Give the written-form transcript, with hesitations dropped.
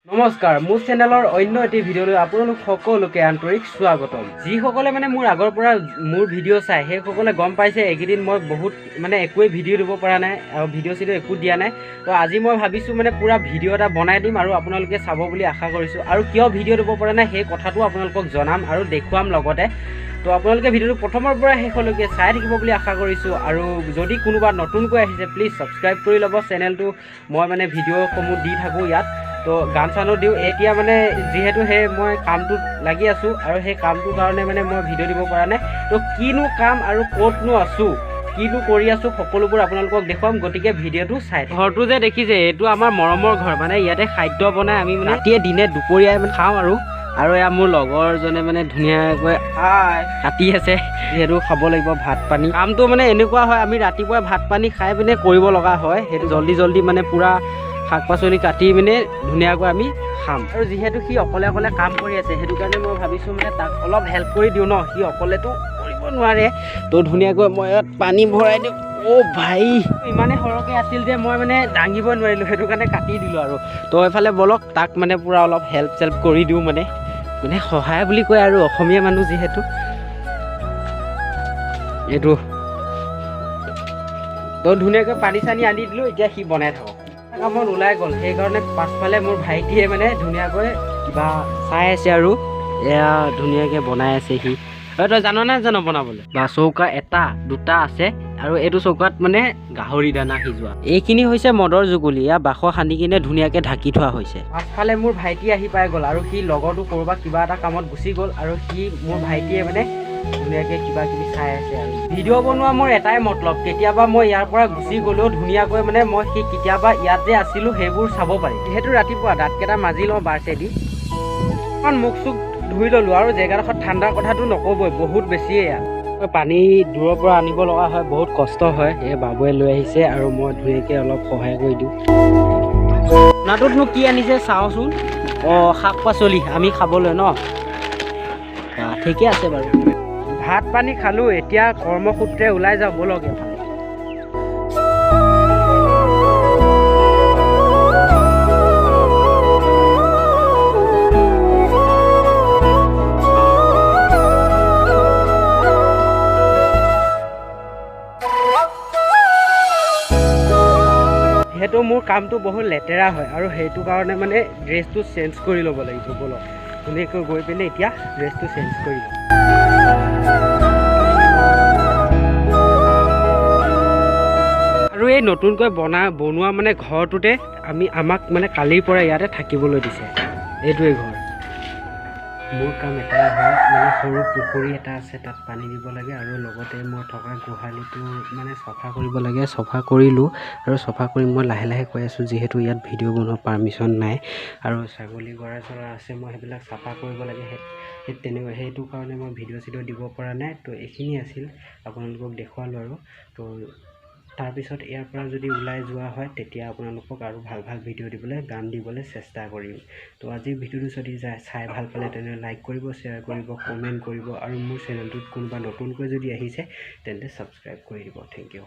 নমস্কাৰ মোৰ চেনেলৰ অন্য এটি ভিডিঅ'লৈ আপোনালোক সকলোকে আন্তৰিক স্বাগতম। যিসকলে মোৰ আগৰ পৰা মোৰ ভিডিঅ' চাই সেইসকলে গম পাইছে এইকেইদিন মই বহুত একোৱেই ভিডিঅ' দিব পৰা নাই আৰু ভিডিঅ' একো দিয়া নাই। তো আজি মই ভাবিছোঁ পুৰা ভিডিঅ' এটা বনাই দিম আৰু আপোনালোকে চাব বুলি আশা কৰিছোঁ। আৰু কিয় ভিডিঅ' দিব পৰা নাই সেই কথাটো আপোনালোকক জনাম আৰু দেখুৱাম লগতে। তো আপোনালোকে ভিডিঅ'টো প্ৰথমৰ পৰা শেষলৈকে চাই থাকিব বুলি আশা কৰিছোঁ। আৰু যদি কোনোবা নতুনকৈ আহিছে প্লিজ ছাবস্ক্ৰাইব কৰি ল'ব চেনেলটো। মই ভিডিঅ'সমূহ দি থাকোঁ ইয়াত। তো গান চানো দিওঁ এতিয়া যিহেতু মই কামটোত লাগি আছোঁ আৰু সেই কামটোৰ কাৰণে মই ভিডিঅ' দিব পৰা নাই। তো কিনো কাম আৰু ক'তনো আছোঁ কিনো কৰি আছোঁ সকলোবোৰ আপোনালোকক দেখুৱাম, গতিকে ভিডিঅ'টো চাই। ঘৰটো যে দেখিছে এইটো আমাৰ মৰমৰ ঘৰ, ইয়াতে খাদ্য বনাই আমি ৰাতিয়ে দিনে দুপৰীয়াই খাওঁ আৰু এয়া মোৰ লগৰজনে ধুনীয়াকৈ কাটি আছে, যিহেতু খাব লাগিব ভাত পানী। কামটো এনেকুৱা হয় আমি ৰাতিপুৱাই ভাত পানী খাই কৰিব লগা হয়, সেইটো জল্দি পূৰা শাক পাচলি কাটি ধুনীয়াকৈ আমি খাম। আৰু যিহেতু সি অকলে কাম কৰি আছে সেইটো কাৰণে মই ভাবিছোঁ তাক অলপ হেল্প কৰি দিওঁ ন, সি অকলেতো কৰিব নোৱাৰে। তো ধুনীয়াকৈ মই ইয়াত পানী ভৰাই দিওঁ। অ' ভাই ইমানেই সৰহকৈ আছিল যে মই দাঙিব নোৱাৰিলোঁ, সেইটো কাৰণে কাটি দিলোঁ। আৰু তো এইফালে বলক তাক পূৰা অলপ হেল্প চেল্প কৰি দিওঁ, সহায় বুলি কয় আৰু অসমীয়া মানুহ যিহেতু এইটো। তো ধুনীয়াকৈ পানী চানী আনি দিলোঁ, এতিয়া সি বনাই থাকক। কামত ওলাই গ'ল, সেইকাৰণে পাছফালে মোৰ ভাইটিয়ে ধুনীয়াকৈ কিবা চাই আছে আৰু এয়া ধুনীয়াকৈ বনাই আছে সি। তই জানো বনাবলৈ বা চৌকা এটা দুটা আছে আৰু এইটো চৌকাত গাহৰি দানা সিজোৱা। এইখিনি হৈছে মদৰ জুগুলি, এয়া বাঁহ সানি কিনে ধুনীয়াকৈ ঢাকি থোৱা হৈছে। পাছফালে মোৰ ভাইটি আহি পাই গ'ল আৰু সি লগৰটো ক'ৰবাত কিবা এটা কামত গুচি গ'ল আৰু মোৰ ভাইটিয়ে ধুনীয়াকৈ কিবা কিবি চাই আছে। আৰু ভিডিঅ' বনোৱা মোৰ এটাই মতলব, কেতিয়াবা মই ইয়াৰ পৰা গুচি গ'লেও ধুনীয়াকৈ মই সেই কেতিয়াবা ইয়াত যে আছিলোঁ সেইবোৰ চাব পাৰি। যিহেতু ৰাতিপুৱা দাঁতকেইটা মাজি লওঁ বাৰ্ছেদি, অকণ মুখ চুখ ধুই ল'লোঁ আৰু জেগাডোখৰত ঠাণ্ডাৰ কথাটো নক'বই, বহুত বেছিয়ে ইয়াত পানী দূৰৰ পৰা আনিব লগা হয়, বহুত কষ্ট হয়। এই বাবুৱে লৈ আহিছে আৰু মই ধুনীয়াকৈ অলপ সহায় কৰি দিওঁ। নাটোতনো কি আনিছে চাওঁচোন। অঁ শাক পাচলি আমি খাবলৈ ন, ঠিকে আছে বাৰু। ভাত পানী খালোঁ, এতিয়া কৰ্মসূত্ৰে ওলাই যাওঁ ব'লক এফালে। যিহেতু মোৰ কামটো বহুত লেতেৰা হয় আৰু সেইটো কাৰণে ড্ৰেছটো চেঞ্জ কৰি ল'ব লাগিব। ব'লক ধুনীয়াকৈ গৈ পিনে এতিয়া ড্ৰেছটো চেঞ্জ কৰি লওঁ। আৰু এই নতুনকৈ বনোৱা ঘৰটোতে আমাক কালিৰ পৰা ইয়াতে থাকিবলৈ দিছে। এইটোৱে ঘৰ। মোৰ কাম এটাই হয়, সৰু পুখুৰী এটা আছে তাত পানী দিব লাগে আৰু লগতে মই থকা গোহালিটো চফা কৰিব লাগে। চফা কৰিলোঁ আৰু চফা কৰি মই লাহে লাহে কৈ আছোঁ, যিহেতু ইয়াত ভিডিঅ' বনোৱা পাৰ্মিশ্যন নাই আৰু ছাগলী গৰা চৰা আছে, মই সেইবিলাক চাফা কৰিব লাগে। সেইটো কাৰণে মই ভিডিঅ' দিব পৰা নাই। তো এইখিনি আছিল, আপোনালোকক দেখুৱালোঁ। আৰু তো তাৰপিছত ইয়াৰ পৰা যদি ওলাই যোৱা হয় তেতিয়া আপোনালোকক আৰু ভাল ভিডিঅ' দিবলৈ গান দিবলৈ চেষ্টা কৰিম। তো আজিৰ ভিডিঅ'টো যদি চাই ভাল পালে তেনেহ'লে লাইক কৰিব, শ্বেয়াৰ কৰিব, কমেণ্ট কৰিব আৰু মোৰ চেনেলটোত কোনোবা নতুনকৈ যদি আহিছে তেন্তে ছাবস্ক্ৰাইব কৰি দিব। Thank U.